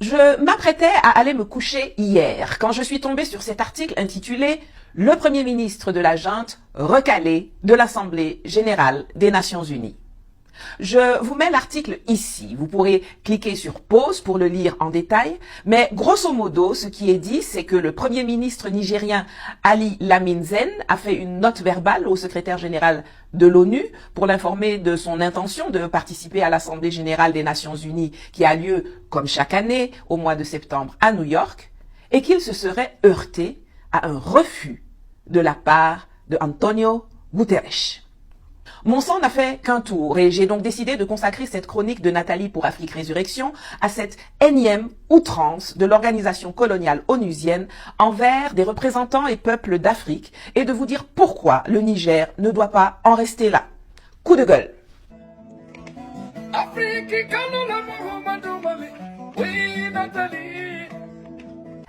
Je m'apprêtais à aller me coucher hier quand je suis tombée sur cet article intitulé « Le Premier ministre de la Junte recalé de l'Assemblée générale des Nations unies ». Je vous mets l'article ici. Vous pourrez cliquer sur pause pour le lire en détail. Mais grosso modo, ce qui est dit, c'est que le Premier ministre nigérien Ali Lamin Zen a fait une note verbale au secrétaire général de l'ONU pour l'informer de son intention de participer à l'Assemblée générale des Nations unies qui a lieu, comme chaque année, au mois de septembre à New York, et qu'il se serait heurté à un refus de la part de Antonio Guterres. Mon sang n'a fait qu'un tour et j'ai donc décidé de consacrer cette chronique de Nathalie pour Afrique Résurrection à cette énième outrance de l'organisation coloniale onusienne envers des représentants et peuples d'Afrique et de vous dire pourquoi le Niger ne doit pas en rester là. Coup de gueule.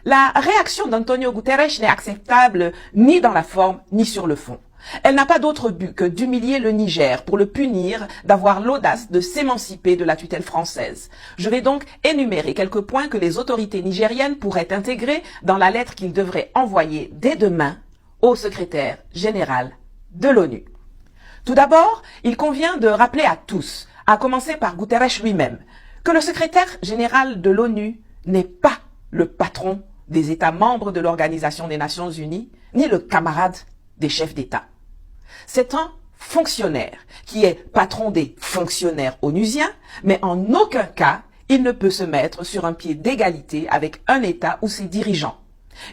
La réaction d'Antonio Guterres n'est acceptable ni dans la forme ni sur le fond. Elle n'a pas d'autre but que d'humilier le Niger pour le punir d'avoir l'audace de s'émanciper de la tutelle française. Je vais donc énumérer quelques points que les autorités nigériennes pourraient intégrer dans la lettre qu'ils devraient envoyer dès demain au secrétaire général de l'ONU. Tout d'abord, il convient de rappeler à tous, à commencer par Guterres lui-même, que le secrétaire général de l'ONU n'est pas le patron des États membres de l'Organisation des Nations Unies, ni le camarade des chefs d'État. C'est un fonctionnaire qui est patron des fonctionnaires onusiens, mais en aucun cas il ne peut se mettre sur un pied d'égalité avec un État ou ses dirigeants.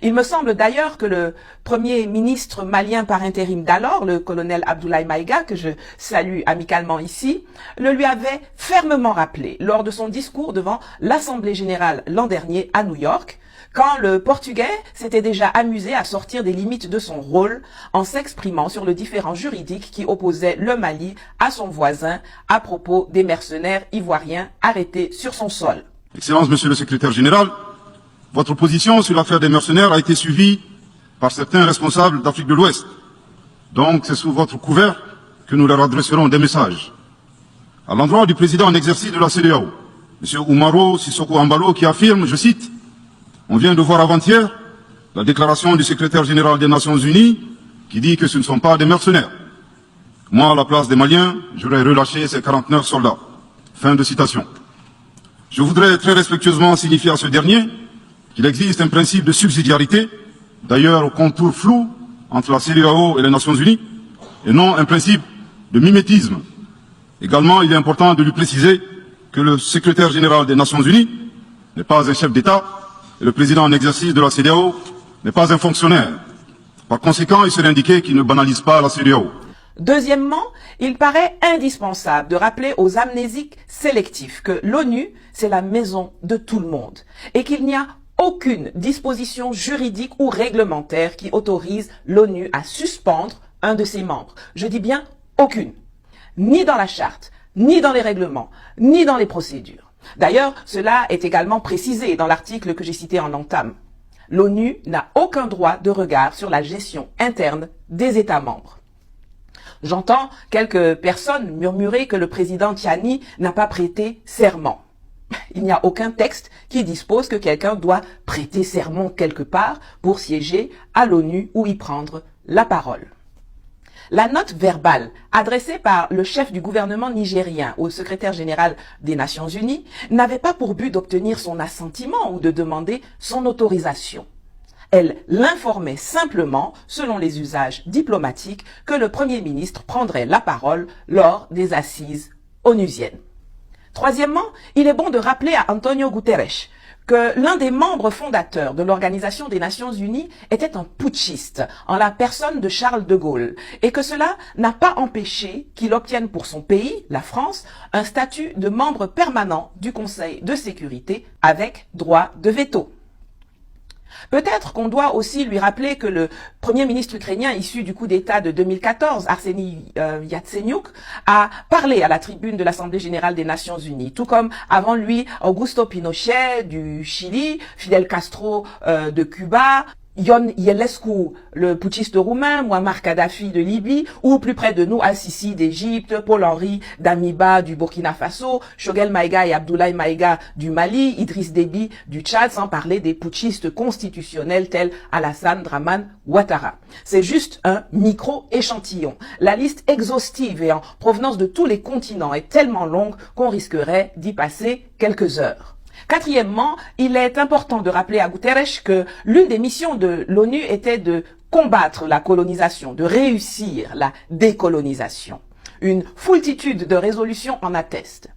Il me semble d'ailleurs que le premier ministre malien par intérim d'alors, le colonel Abdoulaye Maïga, que je salue amicalement ici, le lui avait fermement rappelé lors de son discours devant l'Assemblée générale l'an dernier à New York, quand le Portugais s'était déjà amusé à sortir des limites de son rôle en s'exprimant sur le différend juridique qui opposait le Mali à son voisin à propos des mercenaires ivoiriens arrêtés sur son sol. Excellence, Monsieur le Secrétaire général, votre position sur l'affaire des mercenaires a été suivie par certains responsables d'Afrique de l'Ouest. Donc c'est sous votre couvert que nous leur adresserons des messages. À l'endroit du président en exercice de la CEDEAO, M. Umaro Sissoko Embalo, qui affirme, je cite, « On vient de voir avant-hier la déclaration du secrétaire général des Nations Unies qui dit que ce ne sont pas des mercenaires. Moi, à la place des Maliens, j'aurais relâché ces 49 soldats. » Fin de citation. Je voudrais très respectueusement signifier à ce dernier qu'il existe un principe de subsidiarité, d'ailleurs au contour flou entre la CEDEAO et les Nations Unies, et non un principe de mimétisme. Également, il est important de lui préciser que le secrétaire général des Nations Unies n'est pas un chef d'État, et le président en exercice de la CEDEAO n'est pas un fonctionnaire. Par conséquent, il serait indiqué qu'il ne banalise pas la CEDEAO. Deuxièmement, il paraît indispensable de rappeler aux amnésiques sélectifs que l'ONU, c'est la maison de tout le monde et qu'il n'y a aucune disposition juridique ou réglementaire qui autorise l'ONU à suspendre un de ses membres. Je dis bien aucune. Ni dans la charte, ni dans les règlements, ni dans les procédures. D'ailleurs, cela est également précisé dans l'article que j'ai cité en entame. L'ONU n'a aucun droit de regard sur la gestion interne des États membres. J'entends quelques personnes murmurer que le président Tiani n'a pas prêté serment. Il n'y a aucun texte qui dispose que quelqu'un doit prêter serment quelque part pour siéger à l'ONU ou y prendre la parole. La note verbale adressée par le chef du gouvernement nigérien au secrétaire général des Nations Unies n'avait pas pour but d'obtenir son assentiment ou de demander son autorisation. Elle l'informait simplement, selon les usages diplomatiques, que le Premier ministre prendrait la parole lors des assises onusiennes. Troisièmement, il est bon de rappeler à Antonio Guterres que l'un des membres fondateurs de l'Organisation des Nations Unies était un putschiste en la personne de Charles de Gaulle et que cela n'a pas empêché qu'il obtienne pour son pays, la France, un statut de membre permanent du Conseil de sécurité avec droit de veto. Peut-être qu'on doit aussi lui rappeler que le premier ministre ukrainien issu du coup d'État de 2014, Arseniy Yatsenyuk, a parlé à la tribune de l'Assemblée générale des Nations Unies, tout comme avant lui Augusto Pinochet du Chili, Fidel Castro de Cuba, Ion Ionescu, le putschiste roumain, Muammar Kadhafi de Libye, ou plus près de nous, Al-Sisi d'Égypte, Paul-Henri Damiba du Burkina Faso, Choguel Maïga et Abdoulaye Maïga du Mali, Idriss Déby du Tchad, sans parler des putschistes constitutionnels tels Alassane Draman Ouattara. C'est juste un micro-échantillon. La liste exhaustive et en provenance de tous les continents est tellement longue qu'on risquerait d'y passer quelques heures. Quatrièmement, il est important de rappeler à Guterres que l'une des missions de l'ONU était de combattre la colonisation, de réussir la décolonisation. Une foultitude de résolutions en atteste.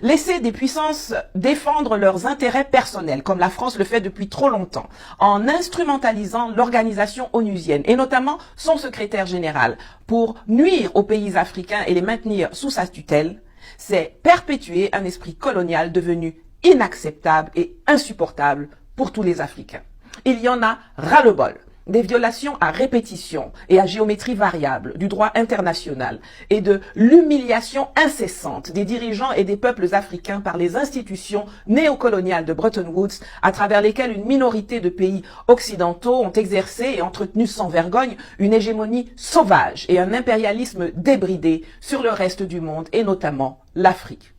Laisser des puissances défendre leurs intérêts personnels, comme la France le fait depuis trop longtemps, en instrumentalisant l'organisation onusienne, et notamment son secrétaire général, pour nuire aux pays africains et les maintenir sous sa tutelle, c'est perpétuer un esprit colonial devenu inacceptable et insupportable pour tous les Africains. Il y en a ras-le-bol, des violations à répétition et à géométrie variable du droit international et de l'humiliation incessante des dirigeants et des peuples africains par les institutions néocoloniales de Bretton Woods à travers lesquelles une minorité de pays occidentaux ont exercé et entretenu sans vergogne une hégémonie sauvage et un impérialisme débridé sur le reste du monde et notamment l'Afrique.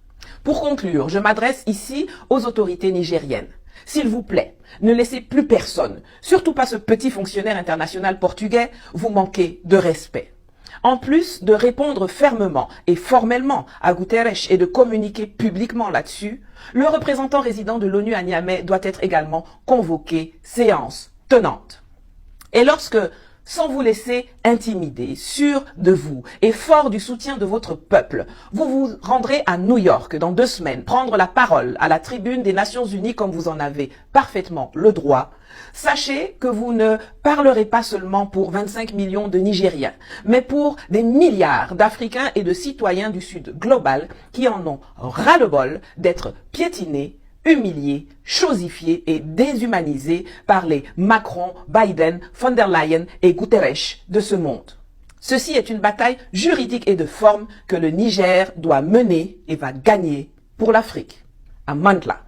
Pour conclure, je m'adresse ici aux autorités nigériennes. S'il vous plaît, ne laissez plus personne, surtout pas ce petit fonctionnaire international portugais, vous manquer de respect. En plus de répondre fermement et formellement à Guterres et de communiquer publiquement là-dessus, le représentant résident de l'ONU à Niamey doit être également convoqué séance tenante. Et lorsque, sans vous laisser intimider, sûr de vous et fort du soutien de votre peuple, vous vous rendrez à New York dans 2 semaines, prendre la parole à la tribune des Nations Unies comme vous en avez parfaitement le droit, sachez que vous ne parlerez pas seulement pour 25 millions de Nigériens, mais pour des milliards d'Africains et de citoyens du Sud global qui en ont ras-le-bol d'être piétinés, humiliés, chosifiés et déshumanisés par les Macron, Biden, von der Leyen et Guterres de ce monde. Ceci est une bataille juridique et de forme que le Niger doit mener et va gagner pour l'Afrique. À Mandla.